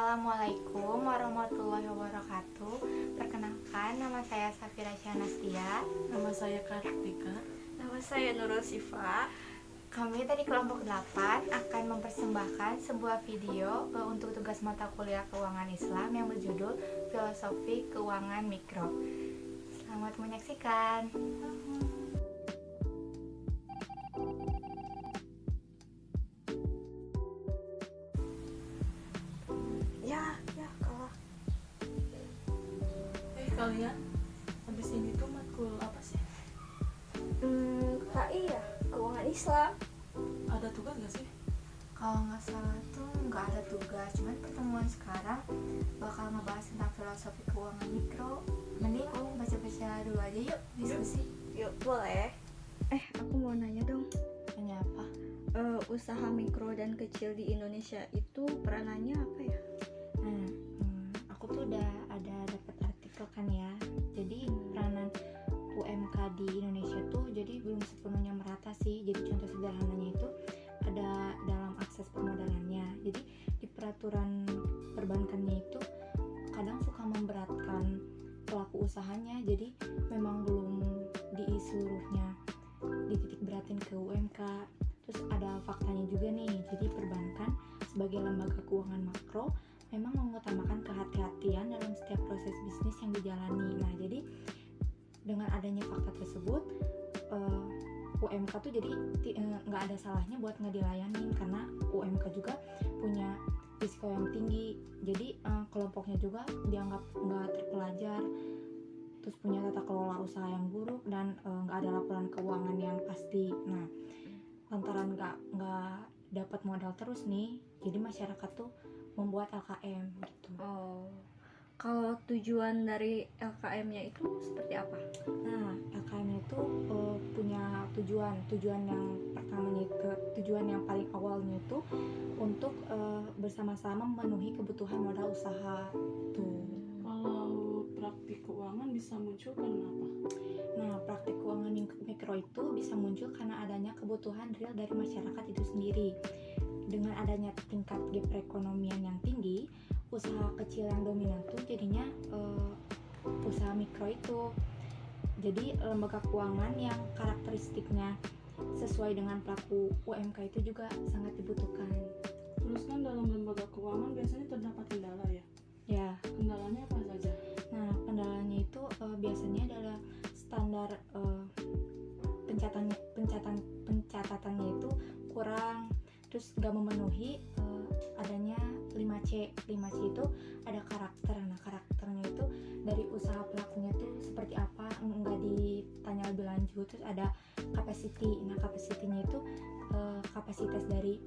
Assalamualaikum warahmatullahi wabarakatuh. Perkenalkan, nama saya Safira Syanastia. Nama saya Kartika. Nama saya Nurul Sifa. Kami dari kelompok 8 akan mempersembahkan sebuah video untuk tugas mata kuliah Keuangan Islam yang berjudul Filosofi Keuangan Mikro. Selamat menyaksikan. Ya kalah. Kalian habis ini tuh matkul apa sih? KI ya, Keuangan Islam. Ada tugas gak sih? Kalau nggak salah tuh nggak ada tugas, cuman pertemuan sekarang bakal ngebahas tentang filosofi keuangan mikro. Mending baca-baca dulu aja yuk, diskusi. Yuk, boleh. Aku mau nanya dong. Tanya apa? Usaha mikro dan kecil di Indonesia itu peranannya apa ya? Aku tuh udah ada dapat artikel kan ya. Jadi peranan UMK di Indonesia tuh jadi belum sepenuhnya merata sih. Jadi contoh sederhananya itu ada dalam akses permodalannya. Jadi di peraturan perbankannya itu kadang suka memberatkan pelaku usahanya. Jadi memang belum seluruhnya dititik beratin ke UMK. Terus ada faktanya juga nih. Jadi perbankan sebagai lembaga keuangan makro memang mengutamakan kehati-hatian dalam setiap proses bisnis yang dijalani. Nah, jadi dengan adanya fakta tersebut, UMK tuh jadi nggak ada salahnya buat nggak dilayanin, karena UMK juga punya risiko yang tinggi. Jadi kelompoknya juga dianggap nggak terpelajar, terus punya tata kelola usaha yang buruk, dan nggak ada laporan keuangan yang pasti. Nah, lantaran nggak dapat modal terus nih, jadi masyarakat tuh membuat LKM gitu. Kalau tujuan dari LKM-nya itu seperti apa? Nah, LKM itu punya tujuan yang pertamanya itu, tujuan yang paling awalnya itu untuk bersama-sama memenuhi kebutuhan modal usaha tuh. Kalau praktik keuangan bisa muncul karena apa? Nah, praktik keuangan mikro itu bisa muncul karena adanya kebutuhan real dari masyarakat itu sendiri. Dengan adanya tingkat gap perekonomian yang tinggi, usaha kecil yang dominan tuh jadinya usaha mikro itu. Jadi lembaga keuangan yang karakteristiknya sesuai dengan pelaku UMK itu juga sangat dibutuhkan. Terus kan dalam lembaga keuangan biasanya terdapat kendala ya? Ya. Kendalanya apa saja? Nah, kendalanya itu biasanya adalah standar pencatatannya itu kurang, terus nggak memenuhi adanya 5C. 5C itu ada karakter. Nah, karakternya itu dari usaha pelakunya tuh seperti apa, nggak ditanya lebih lanjut. Terus ada capacity. Nah, capacity-nya itu kapasitas dari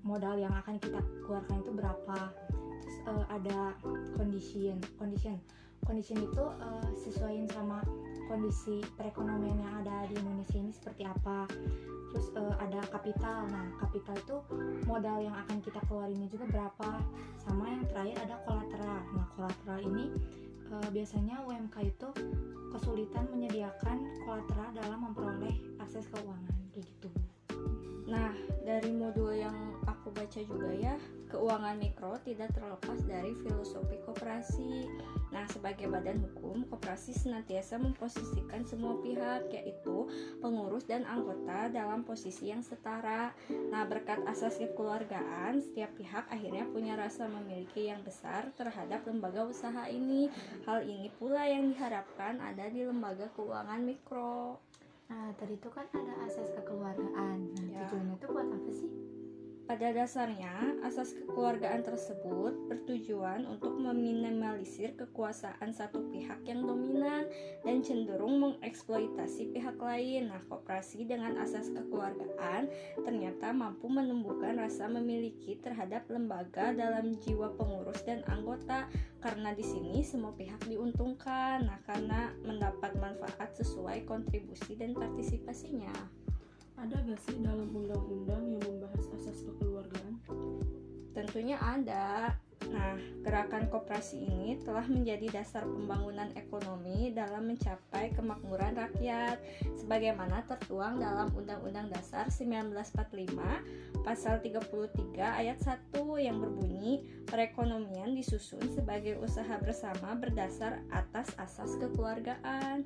modal yang akan kita keluarkan itu berapa. Terus ada condition itu sesuaiin sama kondisi perekonomian yang ada di Indonesia ini seperti apa. Terus ada kapital. Nah, kapital itu modal yang akan kita keluarinnya juga berapa. Sama yang terakhir ada kolateral. Nah, kolateral ini biasanya UMK itu kesulitan menyediakan kolateral dalam memperoleh akses keuangan kayak gitu. Nah, dari modul yang aku baca juga ya, keuangan mikro tidak terlepas dari filosofi koperasi. Nah, sebagai badan hukum, koperasi senantiasa memposisikan semua pihak, yaitu pengurus dan anggota dalam posisi yang setara. Nah, berkat asas kekeluargaan, setiap pihak akhirnya punya rasa memiliki yang besar terhadap lembaga usaha ini. Hal ini pula yang diharapkan ada di lembaga keuangan mikro. Nah, tadi itu kan ada asas kekeluargaan. Nah, Ya. tujuannya itu buat apa sih? Pada dasarnya, asas kekeluargaan tersebut bertujuan untuk meminimalisir kekuasaan satu pihak yang dominan dan cenderung mengeksploitasi pihak lain. Nah, koperasi dengan asas kekeluargaan ternyata mampu menumbuhkan rasa memiliki terhadap lembaga dalam jiwa pengurus dan anggota, karena di sini semua pihak diuntungkan. Nah, karena mendapat manfaat sesuai kontribusi dan partisipasinya. Ada gak sih dalam undang-undang yang membahas asas kekeluargaan? Tentunya ada. Nah, gerakan koperasi ini telah menjadi dasar pembangunan ekonomi dalam mencapai kemakmuran rakyat sebagaimana tertuang dalam Undang-Undang Dasar 1945 Pasal 33 ayat 1 yang berbunyi perekonomian disusun sebagai usaha bersama berdasar atas asas kekeluargaan.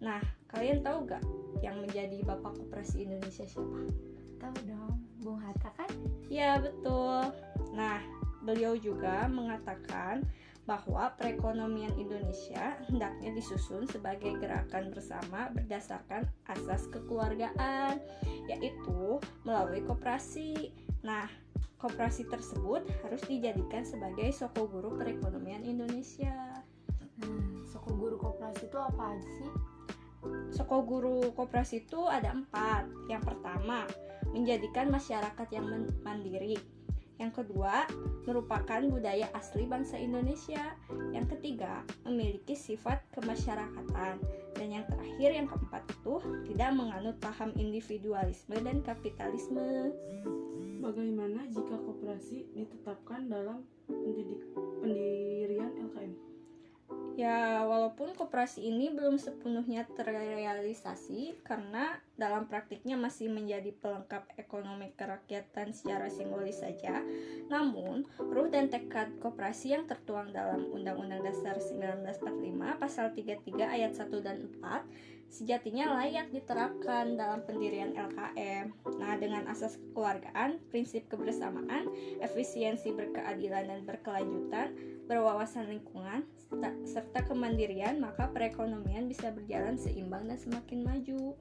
Nah, kalian tahu gak yang menjadi Bapak Koperasi Indonesia siapa? Tahu dong, Bung Hatta kan? Ya, betul. Nah, beliau juga mengatakan bahwa perekonomian Indonesia hendaknya disusun sebagai gerakan bersama berdasarkan asas kekeluargaan, yaitu melalui koperasi. Nah, koperasi tersebut harus dijadikan sebagai sokoguru perekonomian Indonesia. Sokoguru koperasi itu apa aja sih? Sokoguru koperasi itu ada 4. Yang pertama, menjadikan masyarakat yang mandiri. Yang kedua, merupakan budaya asli bangsa Indonesia. Yang ketiga, memiliki sifat kemasyarakatan. Dan yang terakhir, yang keempat itu tidak menganut paham individualisme dan kapitalisme. Bagaimana jika koperasi ditetapkan dalam pendirian LKM? Ya, walaupun koperasi ini belum sepenuhnya terrealisasi karena dalam praktiknya masih menjadi pelengkap ekonomi kerakyatan secara simbolis saja, namun ruh dan tekad koperasi yang tertuang dalam Undang-Undang Dasar 1945 Pasal 33 ayat 1 dan 4 sejatinya layak diterapkan dalam pendirian LKM. Nah, dengan asas kekeluargaan, prinsip kebersamaan, efisiensi berkeadilan dan berkelanjutan, berwawasan lingkungan, serta kemandirian, maka perekonomian bisa berjalan seimbang dan semakin maju.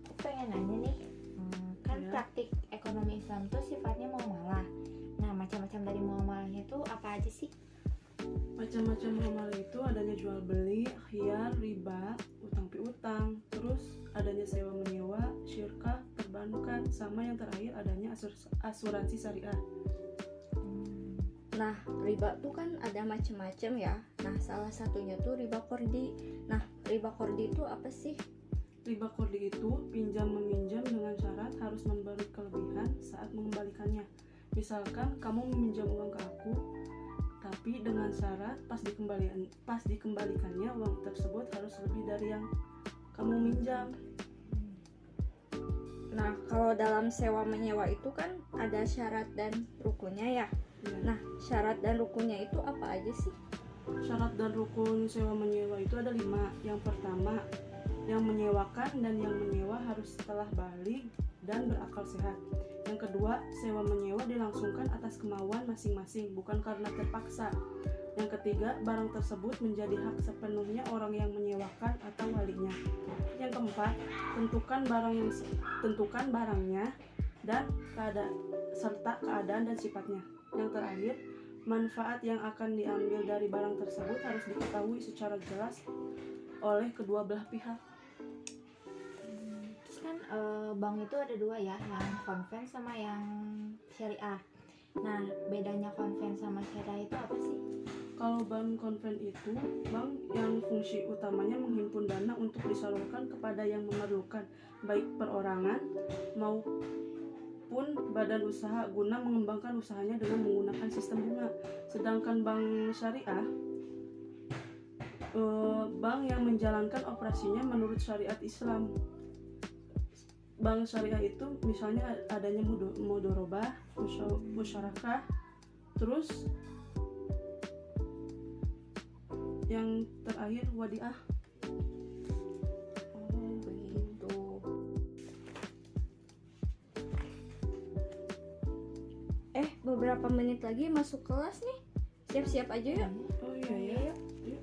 Aku pengen nanya nih, kan Ya. praktik ekonomi Islam tuh sifatnya muamalah. Nah, macam-macam dari muamalahnya itu apa aja sih? Macam-macam muamalah itu adanya jual beli, khiyar, riba, utang piutang, terus adanya sewa menyewa, syirkah, perbankan, sama yang terakhir adanya asuransi syariah. Nah, riba tuh kan ada macam-macam ya. Nah, salah satunya tuh riba kordi. Nah, riba kordi itu apa sih? Riba kordi itu pinjam meminjam dengan syarat harus memberi kelebihan saat mengembalikannya. Misalkan kamu meminjam uang ke aku, tapi dengan syarat pas dikembalikannya uang tersebut harus lebih dari yang kamu minjam. Nah, kalau dalam sewa menyewa itu kan ada syarat dan rukunnya ya. Ya. Nah, syarat dan rukunnya itu apa aja sih? Syarat dan rukun sewa menyewa itu ada 5. Yang pertama, yang menyewakan dan yang menyewa harus telah balik dan berakal sehat. Yang kedua, sewa menyewa dilangsungkan atas kemauan masing-masing, bukan karena terpaksa. Yang ketiga, barang tersebut menjadi hak sepenuhnya orang yang menyewakan atau walinya. Yang keempat, tentukan barangnya dan keadaan dan sifatnya. Yang terakhir, manfaat yang akan diambil dari barang tersebut harus diketahui secara jelas oleh kedua belah pihak. Terus kan bank itu ada 2 ya, yang konven sama yang syariah. Nah, bedanya konven sama syariah itu apa sih? Kalau bank konven itu bank yang fungsi utamanya menghimpun dana untuk disalurkan kepada yang memerlukan, baik perorangan maupun badan usaha guna mengembangkan usahanya dengan menggunakan sistem bunga. Sedangkan bank syariah, bank yang menjalankan operasinya menurut syariat Islam. Bank syariah itu misalnya adanya mudorobah, musyarakah, terus yang terakhir wadiah. Oh, begitu. Beberapa menit lagi masuk kelas nih. Siap-siap aja yuk. Oh iya ya. Yuk.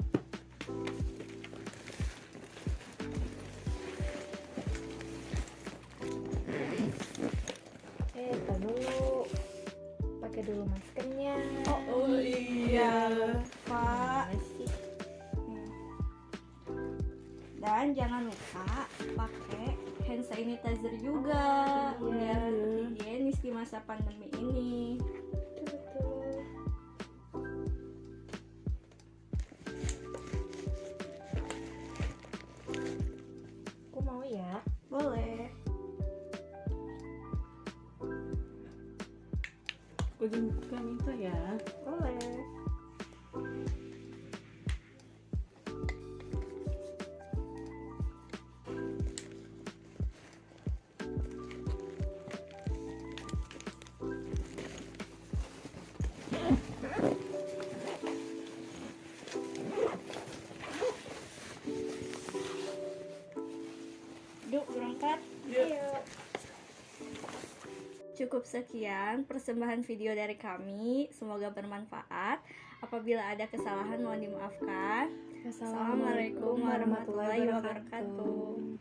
Tar dulu, pakai dulu maskernya. Oh iya. Pak. Masih. Dan jangan lupa pakai hand sanitizer juga biar higienis di masa pandemi ini. Betul. Aku mau ya. Boleh. Aku juga minta ya. Boleh. Yuk berangkat. Cukup sekian persembahan video dari kami. Semoga bermanfaat. Apabila ada kesalahan mohon dimaafkan. Assalamualaikum warahmatullahi wabarakatuh.